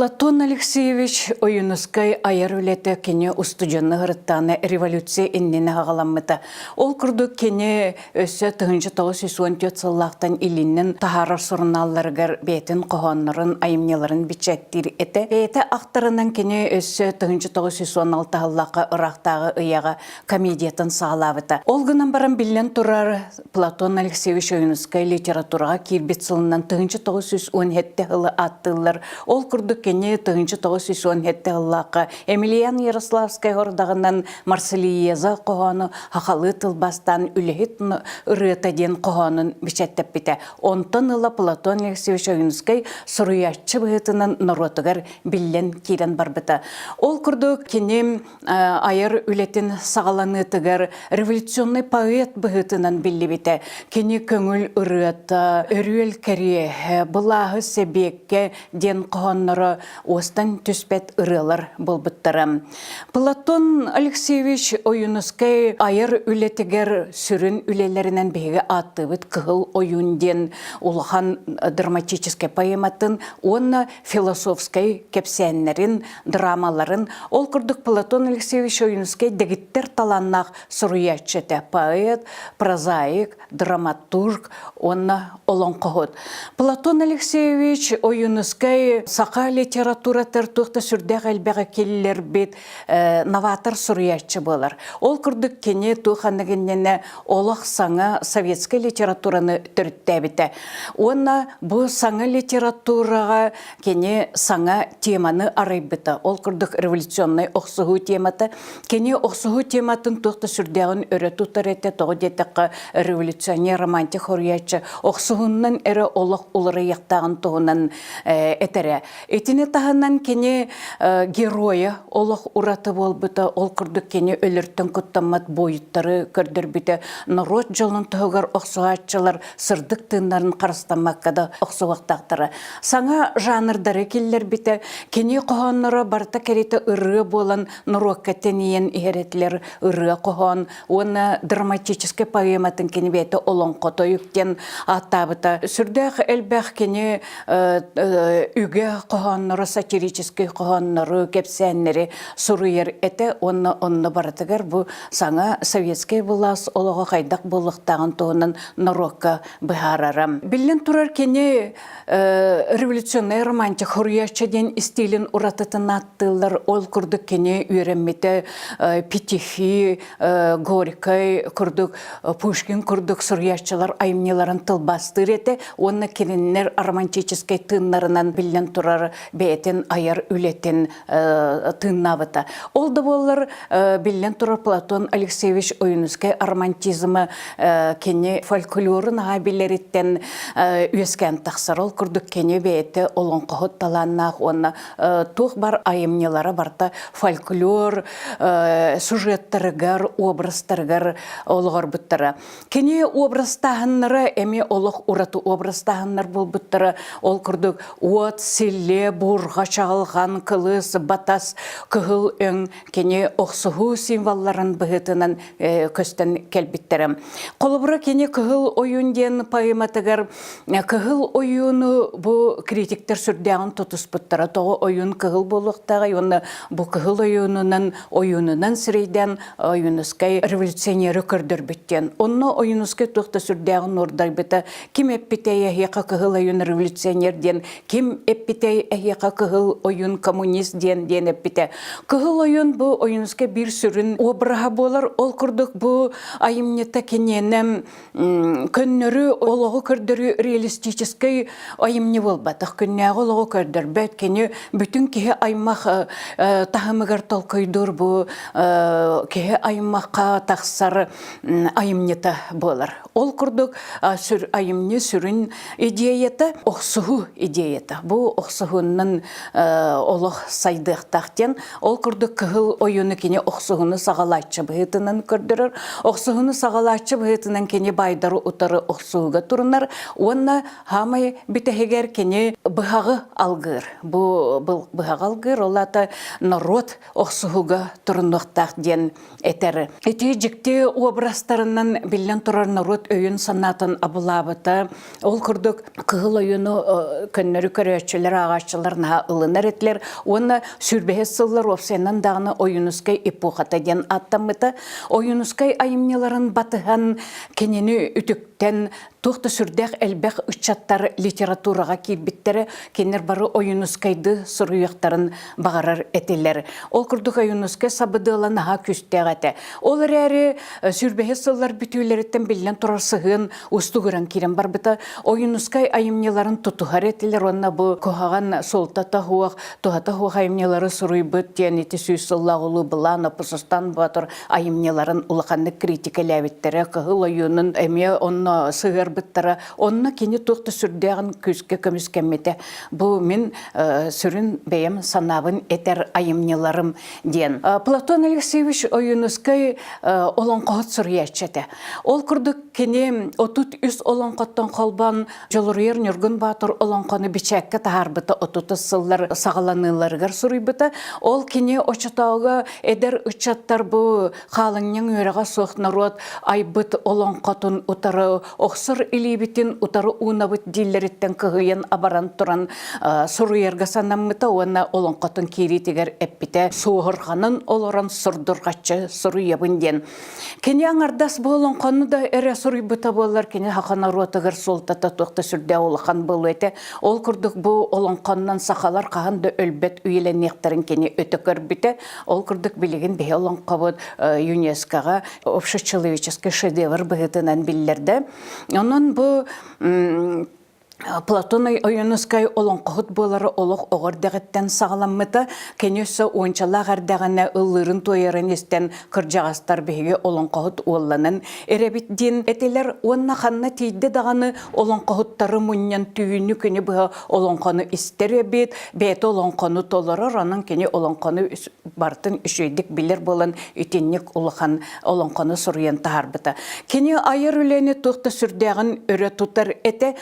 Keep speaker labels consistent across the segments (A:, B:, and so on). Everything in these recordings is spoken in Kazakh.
A: Платон Алексеевич Оюнускай айар үлеті кене устуджаны ғырыттаны революция иннені ғаламмыта. Ол күрді кене өсі 1914 сыллақтан иліннің тахарар сұрыналарығар бетін қоғанларын, айымнеларын бичеттер еті. Беті ақтарынан кене өсі 1916 ғыллаққа ұрақтағы ұяға комедиятын сағалавыта. Ол ғынан баран білен тұрар Платон Алексеевич Оюнускай литератураға кирбет сылынан 1917 ғылы аттылар. Ол күрді кене 1917 ғыллаққа Эмилиян Ярославскай ғордағынан Марсилияза қоғаны хақалы тылбастан үліхет ұрытаден қоғанын бішеттіп біті. Онтан ұла Платон Алексеевич Оюнускай сұруячы бұғытынан нұротығар білен кейден бар біті. Ол күрді кене айыр үлетін сағаланытығар революционный поэт бұғытынан білі біті. Кене көңіл ұрыты, өрел кәрі, бұлағы себекке ден қоғанлары остан түспет ұрылар бұл бұттары. Платон Алексеевич Оюнускай айыр үлетігер сүрін үлелерінен бейгі аттыбыт кығыл ойынден ұлған драматический поэматын, оны философскай кепсәнлерін, драмаларын. Ол күрдік Платон Алексеевич Оюнускай дегіттер таланнақ сұруячыты поэт, прозаик, драматург, оны олон қығыд. Платон Алексеевич Оюнускай сақа литература тәртуқта сүрдәқ әлбәғі келілер бет новатор сұруячы болар. Ол күрдік кене туғанығыннені олық саңа советская литератураны түрттәбіті. Оны бұл саңа литератураға кене саңа теманы арайбыты. Ол күрдік революционный оқсығу тематы. Кене оқсығу тематын туқта сүрдәғін өрі тұтар әті тоғы детіқі революционер романтик хоруячы оқсығынның әрі олық ұлыры яқтағын тұғынан әтәрі. Этине тағынан кене героя олық ұраты бол бұты, ол күрдік кене өлірттің күттамат бойыттары көрдір біті. Народ жолын тұғығар оқсуғатшылар сырдық тыңдарын қарыстамаққады оқсуғақтақтары. Саңа жанрдары келілер біті, кене қоғанлары барта кереті ұры болан нұроккәттенейін еретілер ұры қоған, оны драматический поэматын кене бәйті олон қото үктен аттабыта. Сүрдәқ әлбәқ кене үге қоғанлары, сатирический қоғанлары, кепсәнлері сұруер әті, онны баратығар бұл саңа советский бұлас олығы қайдақ бұлықтағын туғынан нарокка бұхарарам. Білін тұрар кене революционный романтик хуруячаден стилін ұратытын аттылар, ол күрдік кене үйренметі Петихи, Горький күрдік, Пушкин күрдік сұруячалар айымнеларын тылбастыр еті, онны келінлер романтический тыннарынан білін тұрар бәйтін айыр үлетін тыннавыта. Ол да болар білін тұрар Платон Алексеевич Оюнускай романтизмы кене фольклорын ғабилереттен өскен тақсыр. Ол күрдік кене бәйті олон құғыт таланнақ, оны тұқ бар айымнелары барта фольклор, сюжеттарығар, образдарығар олығар бұттары. Кене образтағынлары әме олық ұраты образтағынлар бол бұттары. Ол күрдік от, селе, бұрға шағылған, қылыс, батас, күғыл өң, кене оқсығу символларын бұғытынан көстен кәлбіттірі. Қолыбыра кене күғыл ойынден поэматығар, күғыл ойыны бұл критиктер сүрдәғын тұтыс бұттары. Тоғы ойын күғыл болуқтағы, оны бұл күғыл ойынынан сірейден Оюнускай революционері көрдір біттен. Оны Оюнускай тұқты сүрдәғын ордай біті. Ким әппітей әйеқа күғыл ойын революционерден, ким әппітей әйеқа күғыл ойын коммунист ден әппіте. Күғыл ойын бұл Оюнускай бір сүрін обыраға болар. Ол күрдік бұл айымнета кененім көннері олығы көрдірі реалистическай айымне болбатық. Көннәғы олығы көрдір. Бәт кені бүтін кеге аймақ тағымығар толқойдыр бұл кеге аймаққа тақсар айымнета болар. Ол күрдік айымне сүрін идеяты оқсығу идеяты. Бұл оқсығының олық сайдықтақтен ол күрдік күғыл ойыны кене оқсығыны сағалатшы бұғытынан көрдірір. Оқсығыны сағалатшы бұғытынан кене байдары ұтары оқсығыға тұрынар. Оны хамай бітігер кене бұғағы алғыр. Бұл бұғағы алғыр олаты народ оқсығыға тұрынықтақ ден әтәрі. Әте жікте образдарынан білен тұрар народ өйін санатын абылабыты. Ол күрдік күғыл ойыны көннері көрөтшілер, ағашчылар оннарна ылынар етлер. Оны сүрбеге сыллар опсенан дағыны ойынускай эпохата ден аттамыта. Ойынускай айымнеларын батыған кенені үтіктен Тухты сүрдәк әлбәк үтчаттар литератураға килбиттері кенер бары ойынускайды сұруяқтарын бағарар әтелер. Ол күрдік ойынуска сабыдылан аға күстәғәті. Ол әрі сүрбәге сыллар бүтүйлереттен білген тұрар сығын ұстығыран керен бар бұта. Ойынускай айымнеларын тұтығар әтелер. Онна бұл көғаған солтата хуақ, тұғата хуақ айымнелары сұруй бұт ден еті сүй сыллағылы бұлан апысыстан бұатыр айымнеларын ұлықанны критика ләветтері қығыл ойынын әме онна сығыр бұттара, онына кені тоқты сүрдеғін күзге көміскемметі. Бұл мен сүрін бәйім санабын әтер айымнеларым ден. Платон Алексеевич ойынускай олон қоғыт сүріячеті. Ол күрдік кені отут үс олон қоттан қолбан жолырыр нүргін батыр олон қоны бичәкке тағар бұты отуты сыллар сағаланыларғар сүрі бұты. Ол кені очатауға әдер үтчаттар бұл қалыңнен өріға соқ народ айбыт олон қотын ұтары оқсыр илибитин утары унабыт диллереттен кыгыйын абаран туран суруерга санаммыта уанна олон қотын кири тегер эппите суғырғанын олоран сурдургачы суруябын ден. Кені аңардас болон қоны да әрі суруйбыта болар кені хақана руатығыр солтата тоқты сүрде олақан болу еті. Ол күрдік бұл олон қонынан сақалар қағанды өлбет үйелен неқтерін кені өтікір біті. Ол күрдік білеген бе олон қабыд ЮНЕСКО-ға общечеловеческий шедевр бұғытынан білдерді. Онын бұл Платон ойынускай олон құғыт болары олық оғырдағыттен сағаламмыта, кенесі ончалақ әрдәғіне ұлырын тойырын естен кіржағастар бейге олон құғыт оланын әребіттен әтелер онна қанна тейді дағаны олон құғыттары мұннан түйіні кені бұға олон қаны істер әбет, бәйті олон қаны толырыр, анын кені олон қаны бартын үшейдік білер болын үтеннік олыған олон қаны сұрыян тағарбыта. Кені айыр үлені тұқты сүрдәғін өрі тұтар әті,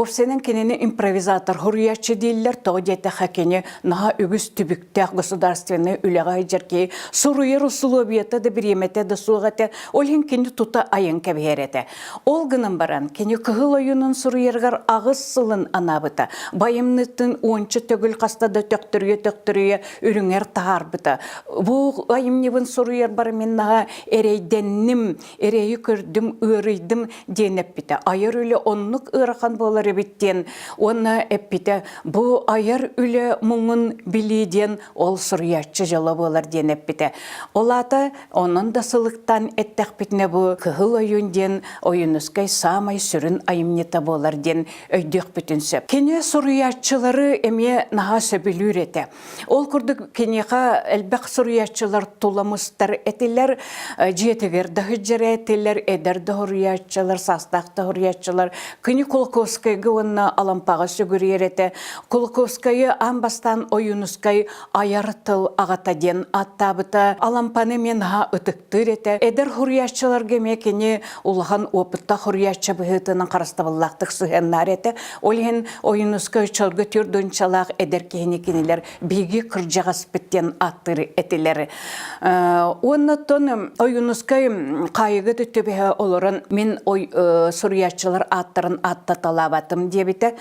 A: Овсенен кенені импровизатор хуриячы дейлер, тоғы дейті хакені наға үгіз түбіктәк государственный үліға жерке сұруер ұсылу обиеті да бір еметі да суғаты, олген кені тұта айын кәбіреті. Ол гынан баран, кені күгіл ойынын сұруергар ағыз сылын анабыта, байымнытын ончы төгіл қастада төқтірге үріңер тағарбыта. Бұл айымневін сұруер бары мен наға әрейденнім, әрейі көрдім, өрейдім денеп біті. Айыр үлі онлық ұрақан болар биттен оны эппите бу айыр үле муңун билиден ол сурьячы жала болар ден эппите. Олата онун да сылыктан эттек битне бу кыгыл ойунден ойынускай самай сүрін айымнета болар ден өйдек бүтінсеп. Кене сурьячылары эме наға сөбілүр еті. Ол күрдік кенеға әлбәк сурьячылар туламыстар этилер, жетігер дағы жәрі этилер, эдер дағырьячылар, састақ дағырьячылар, кені Кулаковскайға онна алампаға сүгірер еті. Кулаковскайы амбастан ойынускай аяртыл ағатаден аттабыта алампаны мен ға үтіктір еті. Эдер хұрьячылар кемекені улаған опытта хұрьячы бұғытының қарастабыллақтық сұғаннар еті. Олген ойынускай чалғы түрдөнчалақ эдер кенекенелер бейгі кіржағас біттен аттыр етілер. Оннаттон ойынускай қайығы түттебе олырын мен сұруячылар аттырын аттаталабатым дебіті.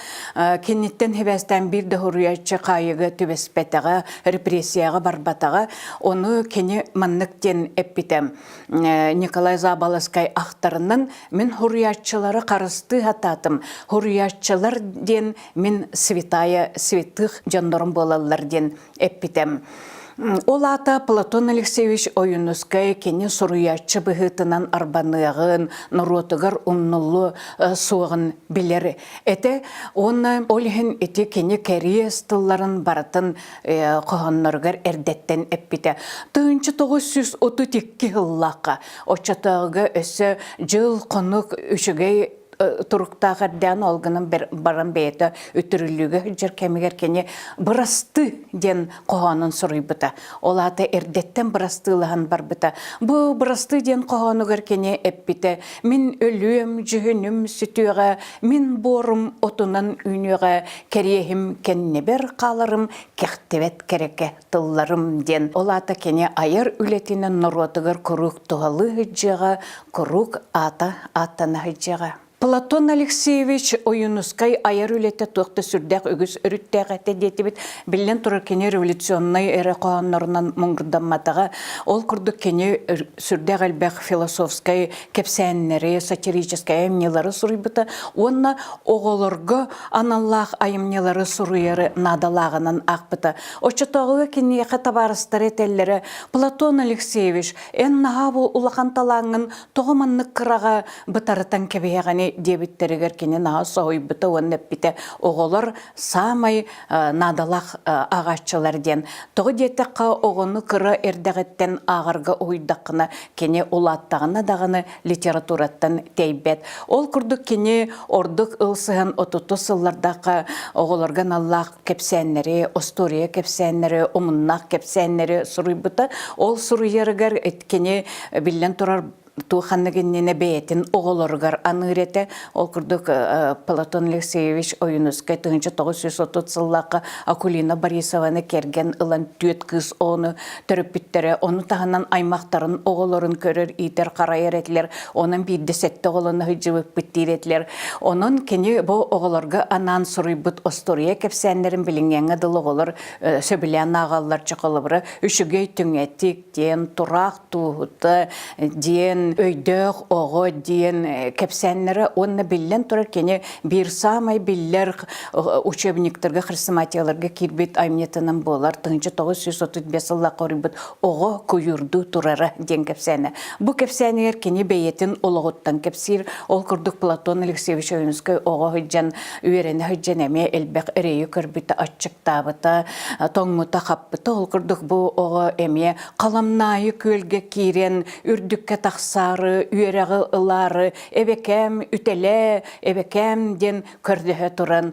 A: Кенеттен хебестен бір де хұрыячы қайығы түбеспетіға, репрессияға барбатаға, оны кені маннықтен әппітем. Николай Забаласкай ақтарынан мен хұрыячылары қарысты ататым. Хұрыячылар ден мен святая, святых жандарым болалар ден әппітем. Ол ата Платон Алексеевич ойынускай кені сұруячы бұғытынан арбанығын, нұротығыр ұннылы суығын білері. Әті оны олығын әті кені кәрі стылларын баратын қоғаннарғар әрдеттен әппіті. 1932 ғыллаққа очатағы өсі жыл қонық үшігей туруктагырдан олгынын баран бейті өтірілігі жер кәмегер кені бұрасты ден қоғанын сұрыйбыта. Ол аты әрдеттен бұрастылығын бар бұта. Бұл бұрасты ден қоғанығыр кені әппіті. Мен өлім, жүгінім сүтіға, мен борым отынан үйнеға, кәрейхім кәнне бір қаларым, кәқтевет кереке тылларым ден. Ол аты кені айыр үлетінен нұротығыр күрік тұғалы ғыджыға, күрік ата аттана ғыджыға. Платон Алексеевич Оюнускай аяр үлетті тоқты сүрдәк үгіз үріттәғәтті детібіт білен тұрыр кене революционный әрі қоғанларынан мұңырданматаға ол күрдік кене сүрдәк әлбәқ философскай кепсәннері, сатирическай әмнелары сұрыйбыты, онна оғылырғы аналлақ айымнелары сұрыйары надалағынан ақбыты. Очытоғы кене қатабарыстары тәллері Платон Алексеевич ән наға бұл улақанталаңын тоғыманны қыраға бұтарытан кебеяғаны дебиттерігер кені наға соғой бұты онып біті оғылыр самай надалақ ағашчыларден. Тоғы детіққа оғыны қыры әрдіғіттен ағырғы ойдаққыны кені улаттағына дағыны литератураттан тейбет. Ол күрдік кені ордық ұлсығын отуты сыллардақы оғылырған Аллах кепсәннері, остория кепсәннері, омыннақ кепсәннері сұрый бұты. Ол сұрыйырығар еткені білен тұрар туғаннығыннені бәйетін оғылырғар анығыреті. Ол күрдік Платон Алексеевич Оюнускай 1930 сыллақы Акулина Борисованы керген ұлан түйет қыз оны түріппіттері, оны тағынан аймақтарын оғылырын көрір, итер қарайыр етілер, оның бейді сәтті оғылыны хүджібіп біттер етілер. Оның кені бұл оғылырға анан сұрый бұт остория кепсәнлерін білінгенгі дыл оғылыр сөбілен ағалар чықылыбыры, үшігей түңетік ден, тұрақ туғыты ден, өйдөк оғы дейін кепсәнлері онны білен тұрар кені бір самай білер учебниктерге хрестоматияларға кирбет айменетінің болар 1935 жылға қорыбыт оғы көйірді тұрары ден кепсәні. Бұ кепсәнігер кені бәйетін олығыттан кепсір, ол күрдік Платон Алексеевич Оюнускай оғы хүджан үйерені хүджан әме әлбәқ әрейі көрбіті атчықтабыты, тоңмыта қаппыты, ол күрдік бұ оғы әме қаламнайы көлге кирен, үрдікке тақсы сары, үйерегі ылары, әбекәм, ütele, әбекәм ден көрдігі тұран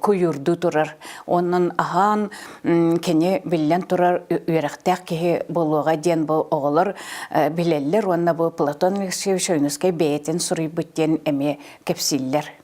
A: көйірді тұрар. Оның аған кені білен тұрар үйеректәк кеге болуға ден бұл оғылыр білелер. Онына бұл Платон Алексеевич Оюнускай бәйетін сұрый бүттен әме кепсиллер.